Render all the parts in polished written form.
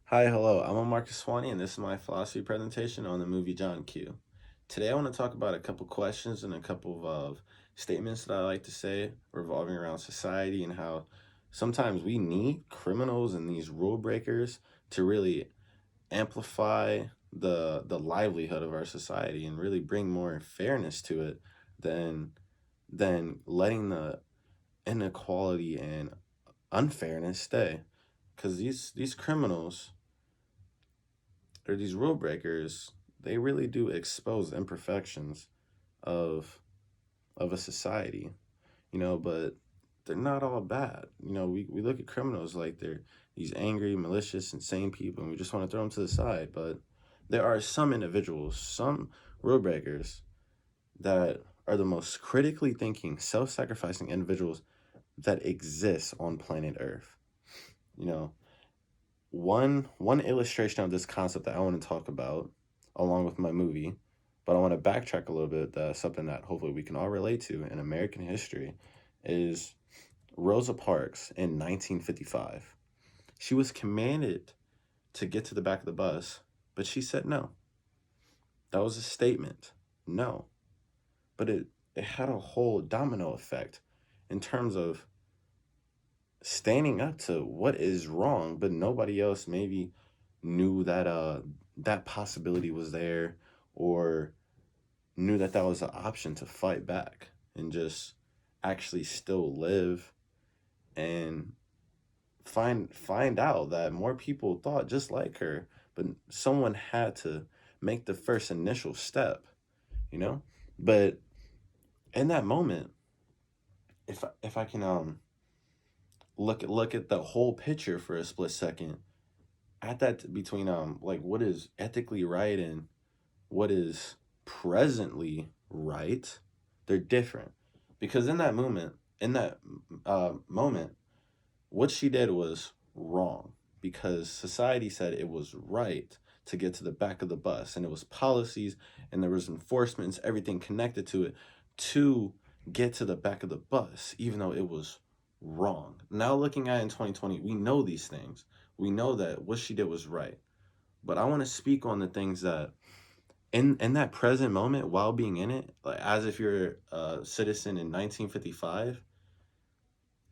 Hi, hello. I'm Marcus Swanee, and this is my philosophy presentation on the movie John Q. Today, I want to talk about a couple questions and a couple of statements that I like to say revolving around society and how sometimes we need criminals and these rule breakers to really amplify the livelihood of our society and really bring more fairness to it than letting the inequality and unfairness stay. Because these criminals or these rule breakers, they really do expose imperfections of a society, but they're not all bad. We look at criminals like they're these angry, malicious, insane people, and we just want to throw them to the side. But there are some individuals, some rule breakers that are the most critically thinking, self-sacrificing individuals that exist on planet Earth. You know, one illustration of this concept that I want to talk about along with my movie, but I want to backtrack a little bit. That's something that hopefully we can all relate to in American history is Rosa Parks in 1955. She was commanded to get to the back of the bus, but she said no. That was a statement. No. But it had a whole domino effect in terms of standing up to what is wrong, but nobody else maybe knew that that possibility was there, or knew that that was an option to fight back and just actually still live and find out that more people thought just like her, but someone had to make the first initial step, you know? But in that moment, if I can look at the whole picture for a split second, at that between like what is ethically right and what is presently right, they're different. Because in that moment, what she did was wrong because society said it was right to get to the back of the bus, and it was policies and there was enforcements, everything connected to it to get to the back of the bus, even though it was wrong. Now looking at it in 2020, we know these things. We know that what she did was right. But I want to speak on the things that in that present moment while being in it, like as if you're a citizen in 1955,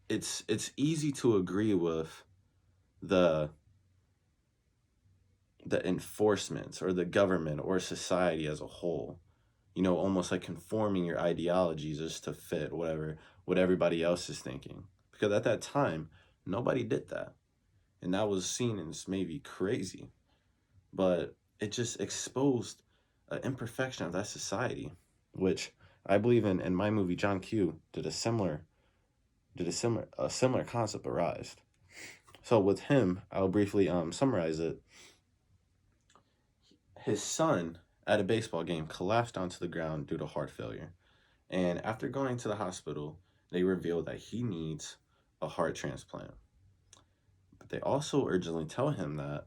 it's easy to agree with the enforcements or the government or society as a whole, almost like conforming your ideologies just to fit what everybody else is thinking, because at that time nobody did that, and that was seen as maybe crazy, but it just exposed an imperfection of that society, which I believe in my movie John Q did a similar concept arise. So with him, I'll briefly summarize it. His son at a baseball game collapsed onto the ground due to heart failure, and after going to the hospital, they revealed that he needs a heart transplant. But they also urgently tell him that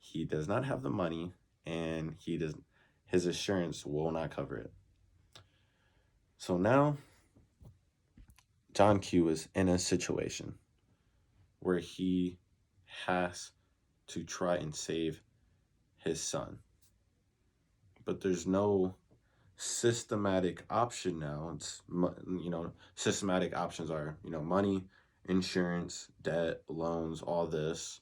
he does not have the money, and his insurance will not cover it. So now John Q is in a situation where he has to try and save his son. But there's no systematic option now. Systematic options are, money, insurance, debt, loans, all this.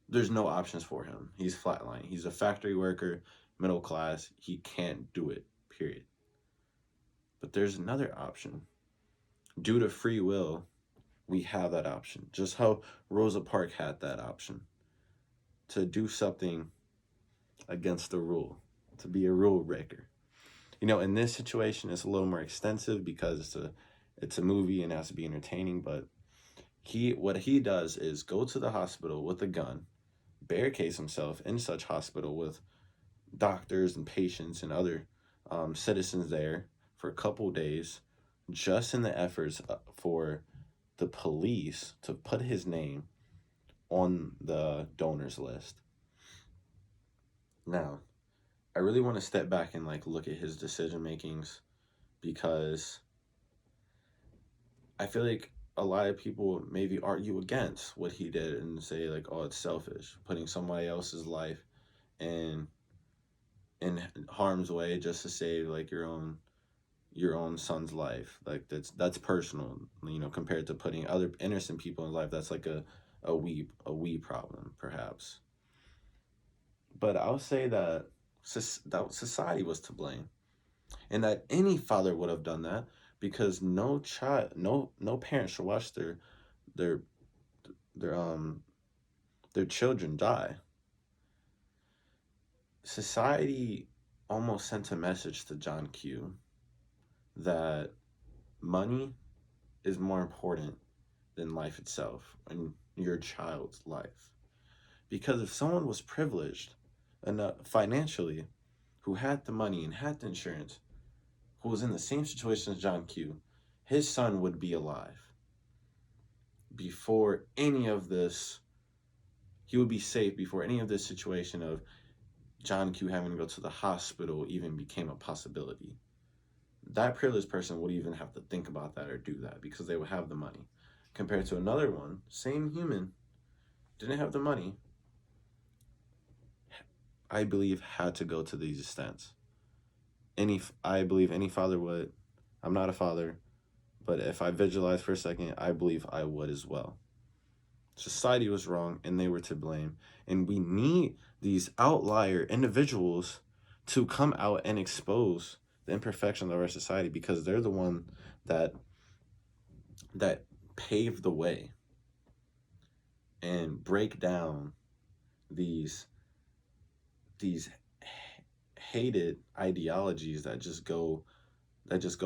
There's no options for him. He's flatlining. He's a factory worker, middle class. He can't do it, period. But there's another option. Due to free will, we have that option. Just how Rosa Parks had that option to do something against the rule, to be a rule breaker. In this situation, it's a little more extensive because it's a movie and it has to be entertaining. But what he does is go to the hospital with a gun, barricades himself in such hospital with doctors and patients and other citizens there for a couple days, just in the efforts for the police to put his name on the donors list. Now, I really want to step back and like look at his decision makings, because I feel like a lot of people maybe argue against what he did and say like, oh, it's selfish, putting somebody else's life in in harm's way just to save like your own son's life. Like that's personal, compared to putting other innocent people in life. That's like a we problem perhaps. But I'll say that that society was to blame, and that any father would have done that, because no parent should watch their their um their children die. Society almost sent a message to John Q that money is more important than life itself and your child's life. Because if someone was privileged enough financially, who had the money and had the insurance, who was in the same situation as John Q, his son would be alive before any of this. He would be safe before any of this situation of John Q having to go to the hospital even became a possibility. That privileged person would even have to think about that or do that because they would have the money. Compared to another one, same human, didn't have the money, I believe had to go to these extents. I believe any father would. I'm not a father, but if I visualize for a second, I believe I would as well. Society was wrong and they were to blame. And we need these outlier individuals to come out and expose the imperfections of our society, because they're the one that that pave the way and break down these these hated ideologies that just go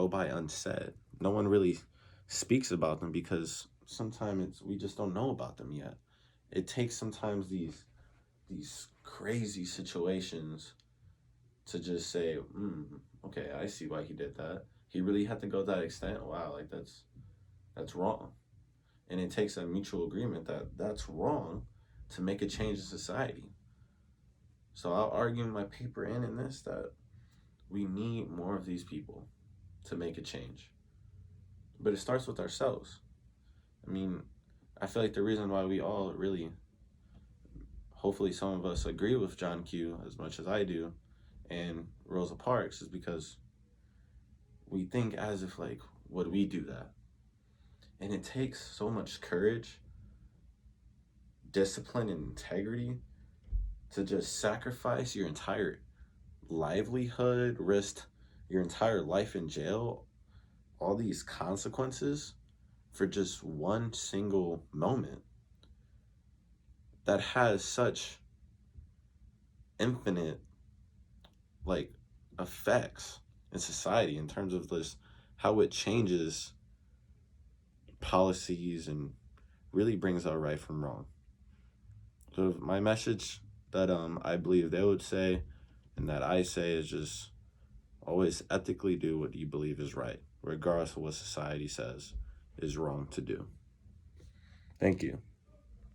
by unsaid. No one really speaks about them because sometimes we just don't know about them yet. It takes sometimes these crazy situations to just say, okay, I see why he did that. He really had to go to that extent. Wow, like that's wrong. And it takes a mutual agreement that that's wrong to make a change in society. So I'll argue in my paper and in this that we need more of these people to make a change. But it starts with ourselves. I mean, I feel like the reason why we all really, hopefully some of us agree with John Q as much as I do and Rosa Parks, is because we think as if like, would we do that? And it takes so much courage, discipline, and integrity to just sacrifice your entire livelihood, risk your entire life in jail, all these consequences for just one single moment that has such infinite like effects in society in terms of this, how it changes policies and really brings out right from wrong. So my message that I believe they would say and that I say is just always ethically do what you believe is right, regardless of what society says is wrong to do. Thank you.